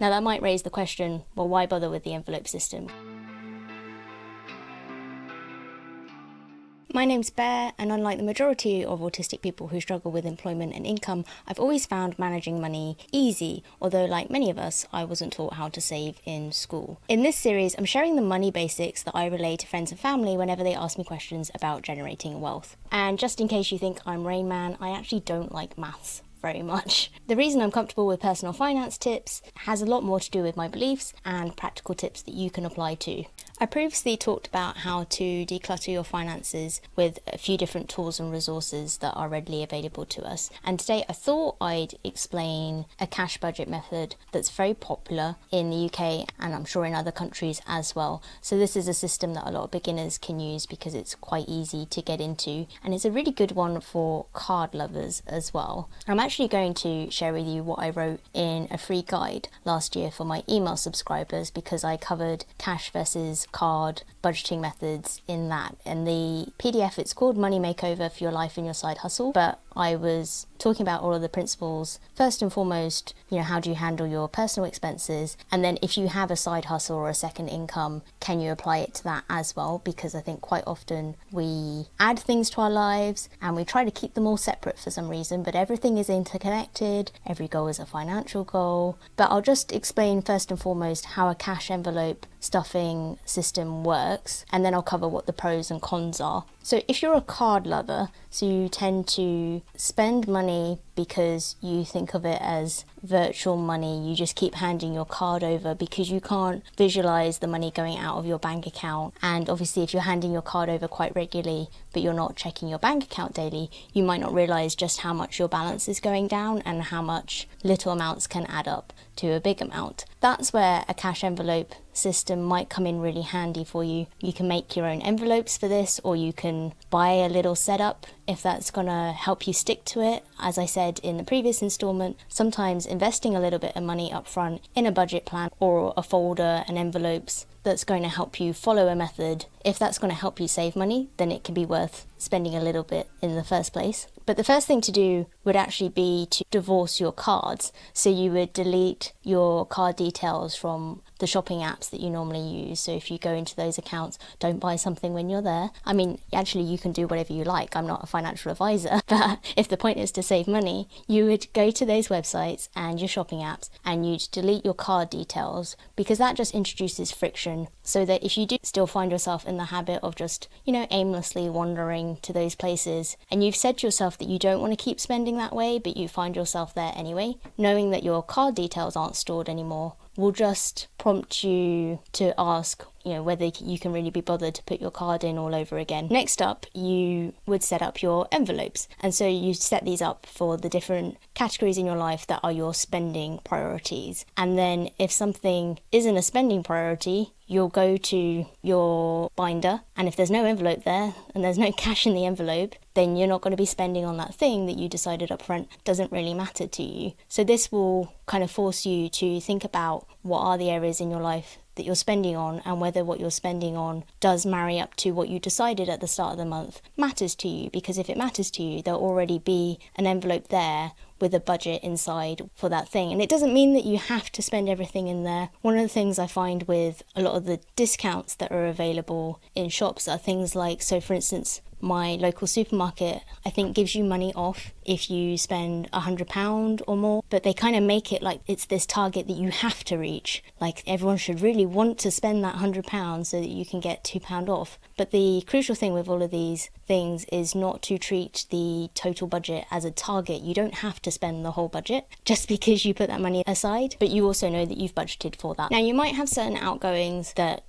Now that might raise the question, well, why bother with the envelope system? My name's Bear, and unlike the majority of autistic people who struggle with employment and income, I've always found managing money easy, although like many of us, I wasn't taught how to save in school. In this series, I'm sharing the money basics that I relay to friends and family whenever they ask me questions about generating wealth. And just in case you think I'm Rain Man, I actually don't like maths very much. The reason I'm comfortable with personal finance tips has a lot more to do with my beliefs and practical tips that you can apply too. I previously talked about how to declutter your finances with a few different tools and resources that are readily available to us. And today I thought I'd explain a cash budget method that's very popular in the UK and I'm sure in other countries as well. So this is a system that a lot of beginners can use because it's quite easy to get into, and it's a really good one for card lovers as well. I'm actually going to share with you what I wrote in a free guide last year for my email subscribers, because I covered cash versus card budgeting methods in that. And the PDF, it's called Money Makeover for Your Life and Your Side Hustle, but I was talking about all of the principles. First and foremost, how do you handle your personal expenses? And then if you have a side hustle or a second income, can you apply it to that as well? Because I think quite often we add things to our lives and we try to keep them all separate for some reason, but everything is interconnected. Every goal is a financial goal. But I'll just explain first and foremost how a cash envelope stuffing system works, and then I'll cover what the pros and cons are. So if you're a card lover, so you tend to spend money because you think of it as virtual money, you just keep handing your card over because you can't visualize the money going out of your bank account. And obviously if you're handing your card over quite regularly but you're not checking your bank account daily, you might not realize just how much your balance is going down and how much little amounts can add up to a big amount. That's where a cash envelope system might come in really handy for you. You can make your own envelopes for this, or you can buy a little setup if that's gonna help you stick to it. As I said in the previous installment, sometimes investing a little bit of money up front in a budget plan or a folder and envelopes that's going to help you follow a method, if that's going to help you save money, then it can be worth spending a little bit in the first place. But the first thing to do would actually be to divorce your cards. So you would delete your card details from the shopping apps that you normally use. So if you go into those accounts, don't buy something when you're there. I mean, actually you can do whatever you like. I'm not a financial advisor, but if the point is to save money, you would go to those websites and your shopping apps and you'd delete your card details, because that just introduces friction, so that if you do still find yourself in the habit of just, aimlessly wandering to those places, and you've said to yourself that you don't want to keep spending that way, but you find yourself there anyway, knowing that your card details aren't stored anymore will just prompt you to ask, whether you can really be bothered to put your card in all over again. Next up, you would set up your envelopes. And so you set these up for the different categories in your life that are your spending priorities. And then if something isn't a spending priority, you'll go to your binder, and if there's no envelope there and there's no cash in the envelope, then you're not going to be spending on that thing that you decided up front doesn't really matter to you. So this will kind of force you to think about what are the areas in your life that you're spending on, and whether what you're spending on does marry up to what you decided at the start of the month matters to you. Because if it matters to you, there'll already be an envelope there with a budget inside for that thing. And it doesn't mean that you have to spend everything in there. One of the things I find with a lot of the discounts that are available in shops are things like, so for instance, my local supermarket, I think, gives you money off if you spend £100 or more, but they kind of make it like it's this target that you have to reach. Like everyone should really want to spend that £100 so that you can get £2 off. But the crucial thing with all of these things is not to treat the total budget as a target. You don't have to spend the whole budget just because you put that money aside, but you also know that you've budgeted for that. Now, you might have certain outgoings that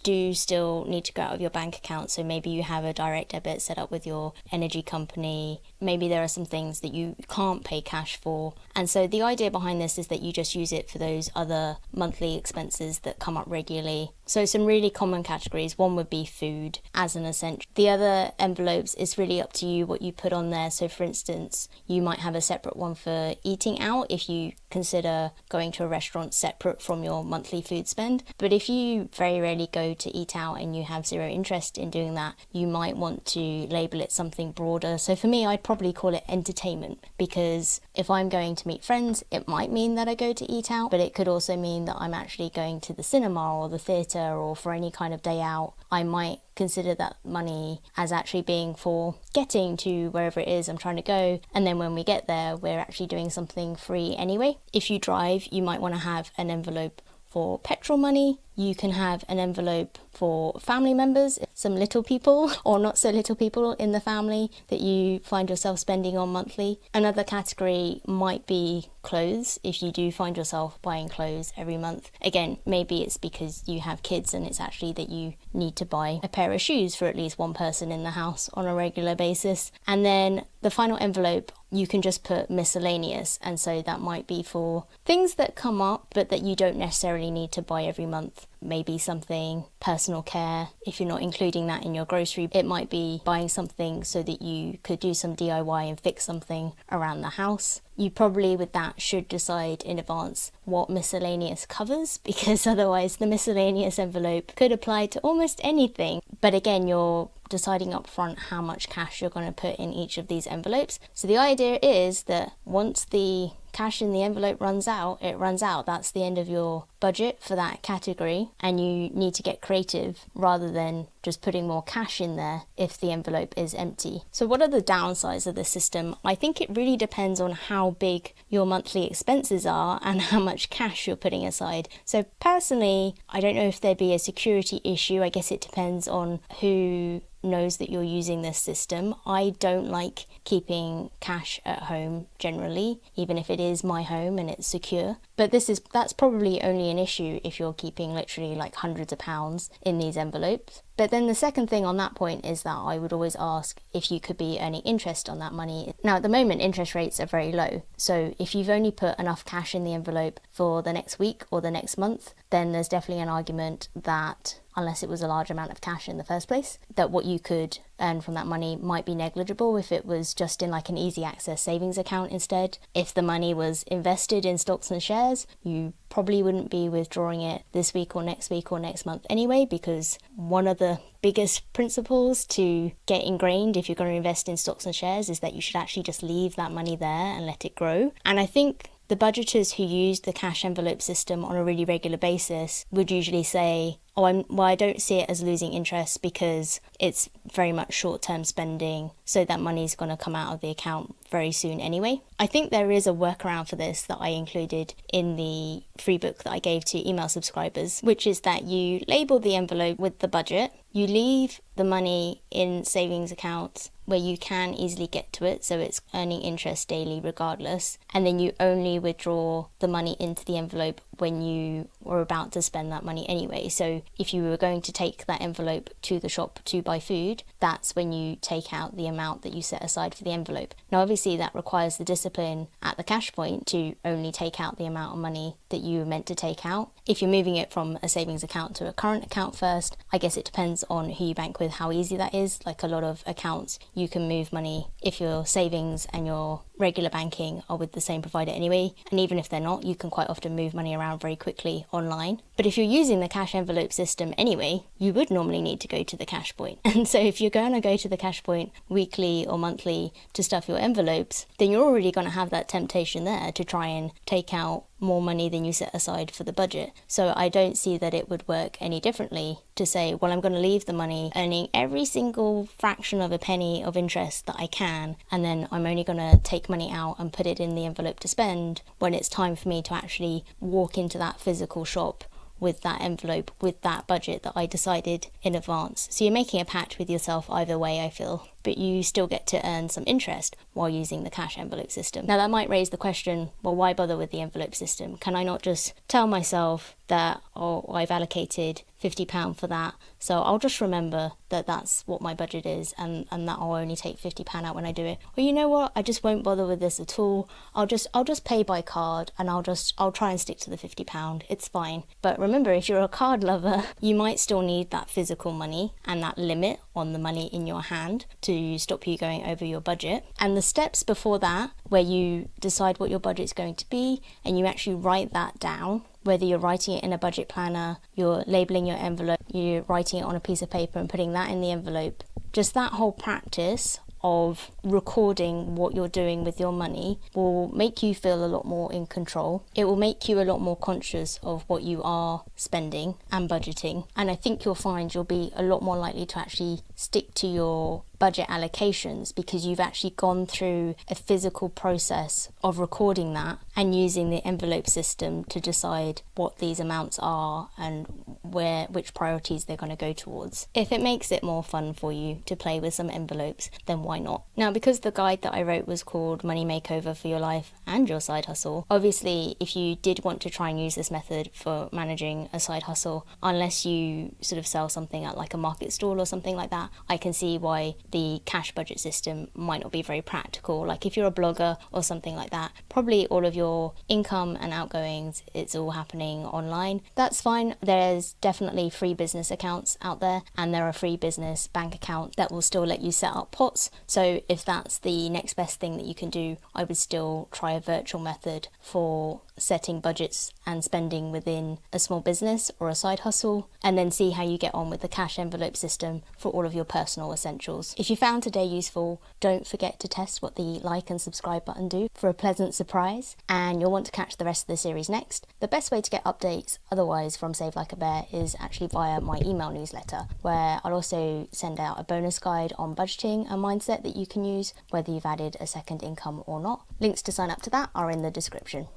do still need to go out of your bank account. So maybe you have a direct debit set up with your energy company. Maybe there are some things that you can't pay cash for. And so the idea behind this is that you just use it for those other monthly expenses that come up regularly. So some really common categories. One would be food as an essential. The other envelopes is really up to you what you put on there. So for instance, you might have a separate one for eating out if you consider going to a restaurant separate from your monthly food spend. But if you very rarely go to eat out and you have zero interest in doing that, you might want to label it something broader. So for me, I'd probably call it entertainment, because if I'm going to meet friends, it might mean that I go to eat out, but it could also mean that I'm actually going to the cinema or the theatre or for any kind of day out. I might consider that money as actually being for getting to wherever it is I'm trying to go, and then when we get there we're actually doing something free anyway. If you drive, you might want to have an envelope for petrol money. You can have an envelope for family members, some little people or not so little people in the family that you find yourself spending on monthly. Another category might be clothes, if you do find yourself buying clothes every month. Again, maybe it's because you have kids and it's actually that you need to buy a pair of shoes for at least one person in the house on a regular basis. And then the final envelope, you can just put miscellaneous, and so that might be for things that come up but that you don't necessarily need to buy every month. Maybe something personal care. If you're not including that in your grocery, it might be buying something so that you could do some DIY and fix something around the house. You probably with that should decide in advance what miscellaneous covers, because otherwise the miscellaneous envelope could apply to almost anything. But again, you're deciding up front how much cash you're going to put in each of these envelopes. So the idea is that once the cash in the envelope runs out, it runs out. That's the end of your budget for that category, and you need to get creative rather than just putting more cash in there if the envelope is empty. So what are the downsides of this system? I think it really depends on how big your monthly expenses are and how much cash you're putting aside. So personally, I don't know if there'd be a security issue. I guess it depends on who knows that you're using this system. I don't like keeping cash at home generally, even if it is my home and it's secure. But that's probably only an issue if you're keeping literally like hundreds of pounds in these envelopes. But then the second thing on that point is that I would always ask if you could be earning interest on that money. Now at the moment interest rates are very low, so if you've only put enough cash in the envelope for the next week or the next month, then there's definitely an argument that, unless it was a large amount of cash in the first place, that what you could earn from that money might be negligible if it was just in like an easy access savings account instead. If the money was invested in stocks and shares, you probably wouldn't be withdrawing it this week or next month anyway, because one of the biggest principles to get ingrained if you're going to invest in stocks and shares is that you should actually just leave that money there and let it grow. And I think the budgeters who use the cash envelope system on a really regular basis would usually say, I don't see it as losing interest because it's very much short-term spending, so that money's going to come out of the account very soon anyway. I think there is a workaround for this that I included in the free book that I gave to email subscribers, which is that you label the envelope with the budget, you leave the money in savings accounts where you can easily get to it, so it's earning interest daily regardless, and then you only withdraw the money into the envelope when you were about to spend that money anyway. So if you were going to take that envelope to the shop to buy food, that's when you take out the amount that you set aside for the envelope. Now obviously that requires the discipline at the cash point to only take out the amount of money that you were meant to take out. If you're moving it from a savings account to a current account first, I guess it depends on who you bank with, how easy that is. Like a lot of accounts, you can move money if your savings and your regular banking are with the same provider anyway, and even if they're not, you can quite often move money around very quickly online. But if you're using the cash envelope system anyway, you would normally need to go to the cash point. And so if you're going to go to the cash point weekly or monthly to stuff your envelopes, then you're already going to have that temptation there to try and take out more money than you set aside for the budget. So I don't see that it would work any differently to say, well, I'm going to leave the money earning every single fraction of a penny of interest that I can, and then I'm only going to take money out and put it in the envelope to spend when it's time for me to actually walk into that physical shop with that envelope, with that budget that I decided in advance. So you're making a pact with yourself either way, I feel, but you still get to earn some interest while using the cash envelope system. Now that might raise the question, well, why bother with the envelope system? Can I not just tell myself that, oh, I've allocated £50 for that, so I'll just remember that that's what my budget is, and that I'll only take £50 out when I do it? Or you know what, I just won't bother with this at all. I'll just pay by card, and I'll try and stick to the £50. It's fine. But remember, if you're a card lover, you might still need that physical money and that limit on the money in your hand to stop you going over your budget. And the steps before that, where you decide what your budget's going to be and you actually write that down, whether you're writing it in a budget planner, you're labeling your envelope, you're writing it on a piece of paper and putting that in the envelope, just that whole practice of recording what you're doing with your money will make you feel a lot more in control. It will make you a lot more conscious of what you are spending and budgeting. And I think you'll find you'll be a lot more likely to actually stick to your budget allocations because you've actually gone through a physical process of recording that and using the envelope system to decide what these amounts are and which priorities they're going to go towards. If it makes it more fun for you to play with some envelopes, then why not? Now, because the guide that I wrote was called Money Makeover for Your Life and Your Side Hustle, obviously if you did want to try and use this method for managing a side hustle, unless you sort of sell something at like a market stall or something like that, I can see why the cash budget system might not be very practical. Like if you're a blogger or something like that, probably all of your income and outgoings, it's all happening online. That's fine. There's definitely free business accounts out there, and there are free business bank accounts that will still let you set up pots. So if that's the next best thing that you can do, I would still try a virtual method for setting budgets and spending within a small business or a side hustle, and then see how you get on with the cash envelope system for all of your personal essentials. If you found today useful, don't forget to test what the like and subscribe button do for a pleasant surprise, and you'll want to catch the rest of the series next. The best way to get updates otherwise from Save Like a Bear is actually via my email newsletter, where I'll also send out a bonus guide on budgeting and mindset that you can use whether you've added a second income or not. Links to sign up to that are in the description.